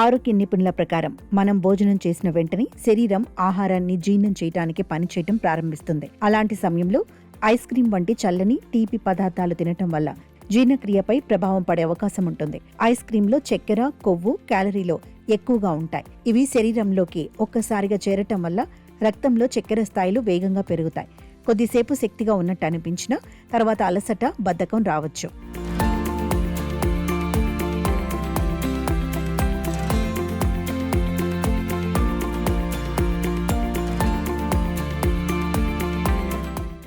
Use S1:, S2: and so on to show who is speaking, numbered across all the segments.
S1: ఆరోగ్య నిపుణుల ప్రకారం మనం భోజనం చేసిన వెంటనే శరీరం ఆహారాన్ని జీర్ణం చేయడానికి పనిచేయటం ప్రారంభిస్తుంది. అలాంటి సమయంలో ఐస్ క్రీం వంటి చల్లని తీపి పదార్థాలు తినటం వల్ల జీర్ణక్రియపై ప్రభావం పడే అవకాశం ఉంటుంది. ఐస్ క్రీంలో చక్కెర, కొవ్వు, క్యాలరీలు ఎక్కువగా ఉంటాయి. ఇవి శరీరంలోకి ఒక్కసారిగా చేరటం వల్ల రక్తంలో చక్కెర స్థాయిలు వేగంగా పెరుగుతాయి. కొద్దిసేపు శక్తిగా ఉన్నట్టు అనిపించినా తర్వాత అలసట, బద్ధకం రావచ్చు.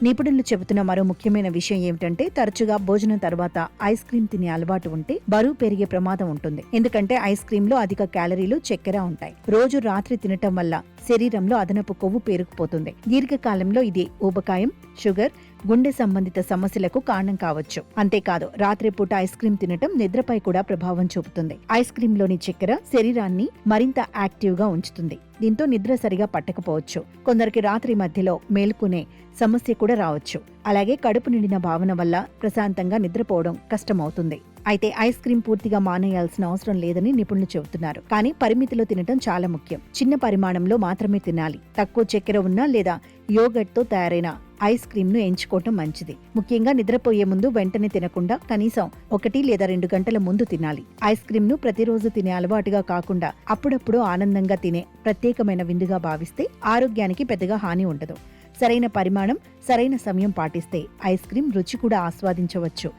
S1: నిపుణులు చెబుతున్న మరో ముఖ్యమైన విషయం ఏమిటంటే, తరచుగా భోజనం తర్వాత ఐస్ క్రీం తినే అలవాటు ఉంటే బరువు పెరిగే ప్రమాదం ఉంటుంది. ఎందుకంటే ఐస్ క్రీంలో అధిక క్యాలరీలు, చక్కెర ఉంటాయి. రోజు రాత్రి తినటం వల్ల శరీరంలో అదనపు కొవ్వు పేరుకుపోతుంది. దీర్ఘకాలంలో ఇది ఊబకాయం, షుగర్, గుండె సంబంధిత సమస్యలకు కారణం కావచ్చు. అంతేకాదు, రాత్రిపూట ఐస్ క్రీం తినటం నిద్రపై కూడా ప్రభావం చూపుతుంది. ఐస్ క్రీంలోని చక్కెర శరీరాన్ని మరింత యాక్టివ్ గా ఉంచుతుంది. దీంతో నిద్ర సరిగా పట్టకపోవచ్చు. కొందరికి రాత్రి మధ్యలో మేల్కొనే సమస్య కూడా రావచ్చు. అలాగే కడుపు నిండిన భావన వల్ల ప్రశాంతంగా నిద్రపోవడం కష్టమవుతుంది. అయితే ఐస్ క్రీం పూర్తిగా మానేయాల్సిన అవసరం లేదని నిపుణులు చెబుతున్నారు. కానీ పరిమితిలో తినటం చాలా ముఖ్యం. చిన్న పరిమాణంలో మాత్రమే తినాలి. తక్కువ చక్కెర ఉన్న లేదా యోగర్ట్ తో తయారైన ఐస్ క్రీం ను ఎంచుకోవటం మంచిది. ముఖ్యంగా నిద్రపోయే ముందు వెంటనే తినకుండా కనీసం 1 లేదా 2 గంటల ముందు తినాలి. ఐస్ క్రీం ను ప్రతిరోజు తినే అలవాటుగా కాకుండా అప్పుడప్పుడు ఆనందంగా తినే ప్రత్యేకమైన విందుగా భావిస్తే ఆరోగ్యానికి పెద్దగా హాని ఉండదు. సరైన పరిమాణం, సరైన సమయం పాటిస్తే ఐస్ క్రీం రుచి కూడా ఆస్వాదించవచ్చు,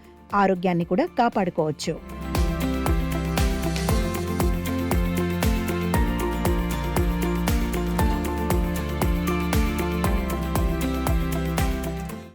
S1: ఆరోగ్యాన్ని కూడా కాపాడుకోవచ్చు.